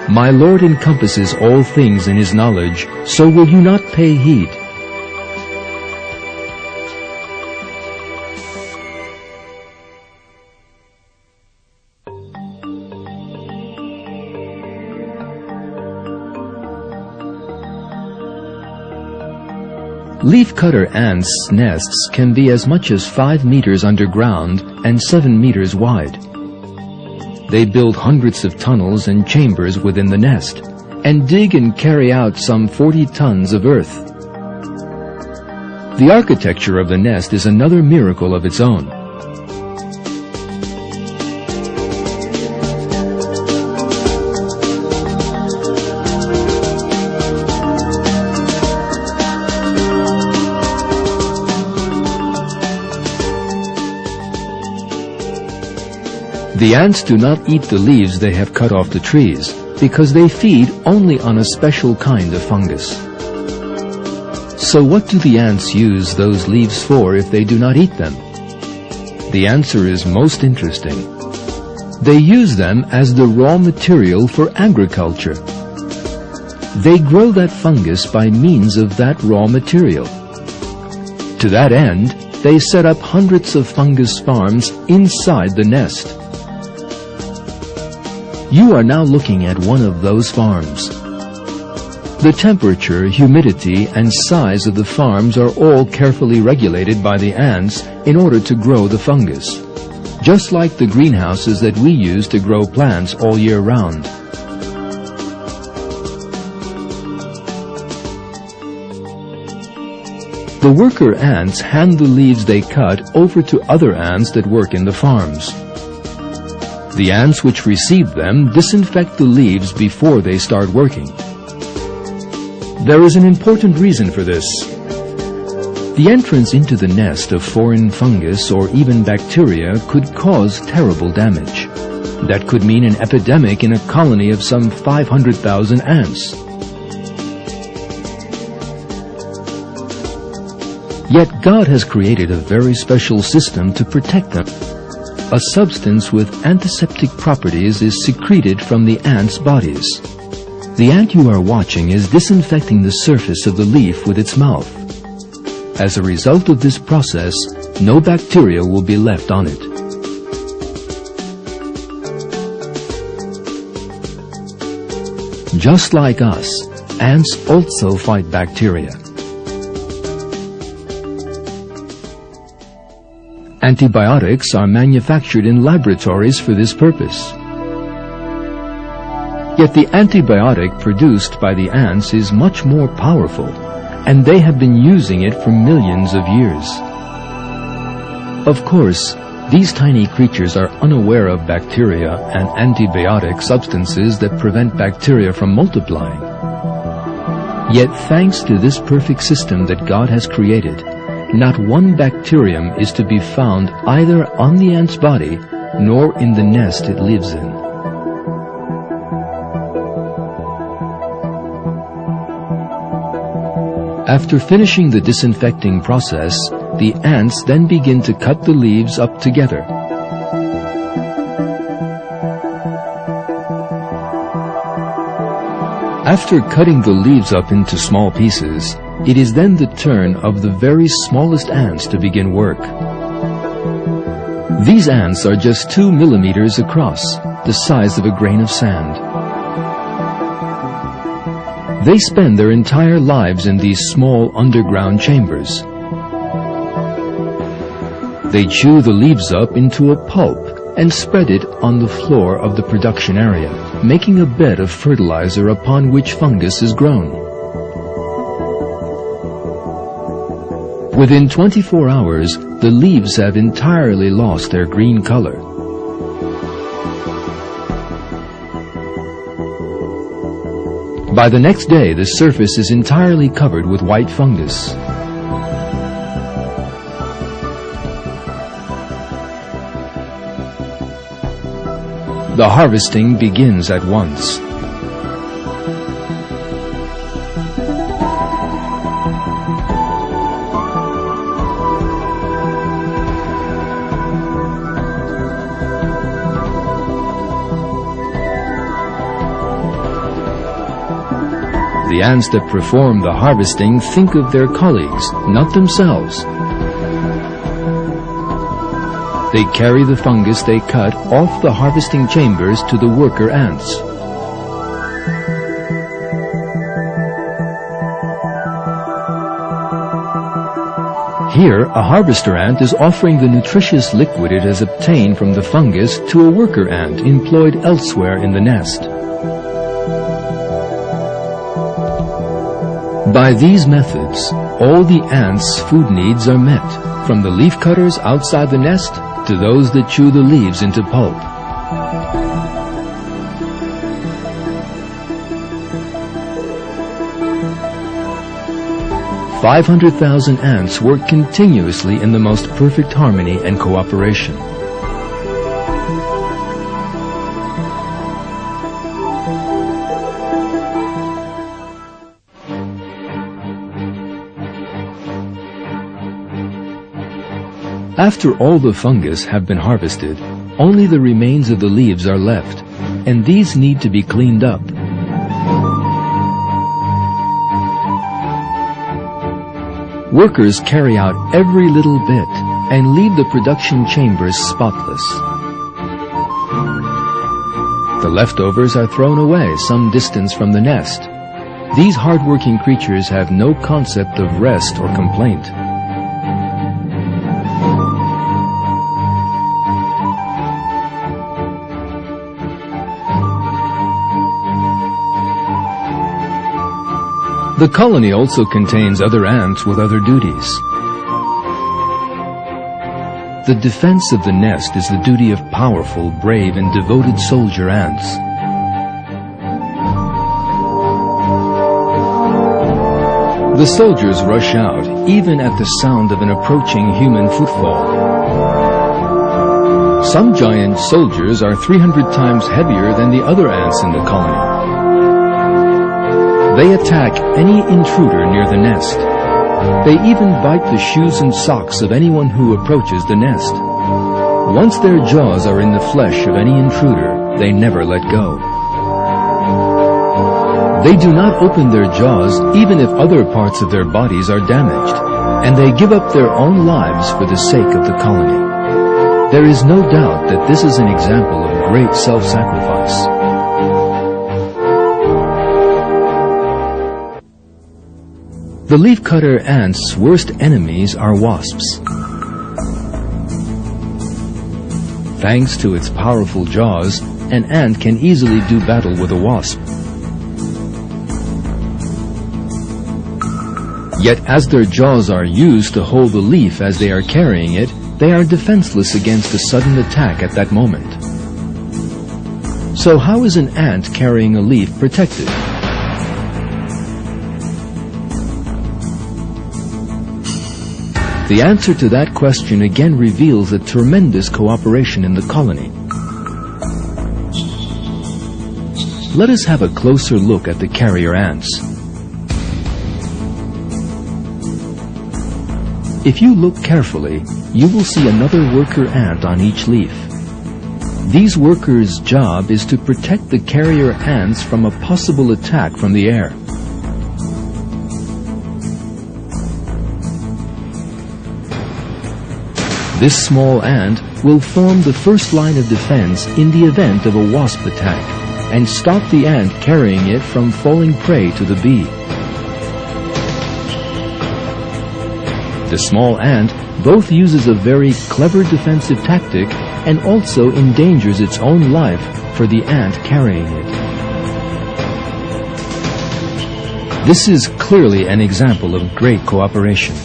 My Lord encompasses all things in his knowledge, so will you not pay heed? Leafcutter ants' nests can be as much as 5 meters underground and 7 meters wide. They build hundreds of tunnels and chambers within the nest, and dig and carry out some 40 tons of earth. The architecture of the nest is another miracle of its own. The ants do not eat the leaves they have cut off the trees, because they feed only on a special kind of fungus. So what do the ants use those leaves for if they do not eat them? The answer is most interesting. They use them as the raw material for agriculture. They grow that fungus by means of that raw material. To that end, they set up hundreds of fungus farms inside the nest. You are now looking at one of those farms. The temperature, humidity, and size of the farms are all carefully regulated by the ants in order to grow the fungus, just like the greenhouses that we use to grow plants all year round. The worker ants hand the leaves they cut over to other ants that work in the farms. The ants which receive them disinfect the leaves before they start working. There is an important reason for this. The entrance into the nest of foreign fungus or even bacteria could cause terrible damage. That could mean an epidemic in a colony of some 500,000 ants. Yet God has created a very special system to protect them. A substance with antiseptic properties is secreted from the ants' bodies. The ant you are watching is disinfecting the surface of the leaf with its mouth. As a result of this process, no bacteria will be left on it. Just like us, ants also fight bacteria. Antibiotics are manufactured in laboratories for this purpose. Yet the antibiotic produced by the ants is much more powerful, and they have been using it for millions of years. Of course, these tiny creatures are unaware of bacteria and antibiotic substances that prevent bacteria from multiplying. Yet thanks to this perfect system that God has created, not one bacterium is to be found either on the ant's body nor in the nest it lives in. After finishing the disinfecting process, the ants then begin to cut the leaves up together. After cutting the leaves up into small pieces, it is then the turn of the very smallest ants to begin work. These ants are just 2 millimeters across, the size of a grain of sand. They spend their entire lives in these small underground chambers. They chew the leaves up into a pulp and spread it on the floor of the production area, making a bed of fertilizer upon which fungus is grown. Within 24 hours, the leaves have entirely lost their green color. By the next day, the surface is entirely covered with white fungus. The harvesting begins at once. The ants that perform the harvesting think of their colleagues, not themselves. They carry the fungus they cut off the harvesting chambers to the worker ants. Here, a harvester ant is offering the nutritious liquid it has obtained from the fungus to a worker ant employed elsewhere in the nest. By these methods, all the ants' food needs are met, from the leaf cutters outside the nest to those that chew the leaves into pulp. "500,000 ants work continuously in the most perfect harmony and cooperation. After all the fungus have been harvested, only the remains of the leaves are left, and these need to be cleaned up. Workers carry out every little bit and leave the production chambers spotless. The leftovers are thrown away some distance from the nest. These hard-working creatures have no concept of rest or complaint. The colony also contains other ants with other duties. The defense of the nest is the duty of powerful, brave, and devoted soldier ants. The soldiers rush out, even at the sound of an approaching human footfall. Some giant soldiers are 300 times heavier than the other ants in the colony. They attack any intruder near the nest. They even bite the shoes and socks of anyone who approaches the nest. Once their jaws are in the flesh of any intruder, they never let go. They do not open their jaws even if other parts of their bodies are damaged, and they give up their own lives for the sake of the colony. There is no doubt that this is an example of great self-sacrifice. The leafcutter ant's worst enemies are wasps. Thanks to its powerful jaws, an ant can easily do battle with a wasp. Yet as their jaws are used to hold the leaf as they are carrying it, they are defenseless against a sudden attack at that moment. So how is an ant carrying a leaf protected? The answer to that question again reveals a tremendous cooperation in the colony. Let us have a closer look at the carrier ants. If you look carefully, you will see another worker ant on each leaf. These workers' job is to protect the carrier ants from a possible attack from the air. This small ant will form the first line of defense in the event of a wasp attack and stop the ant carrying it from falling prey to the bee. The small ant both uses a very clever defensive tactic and also endangers its own life for the ant carrying it. This is clearly an example of great cooperation.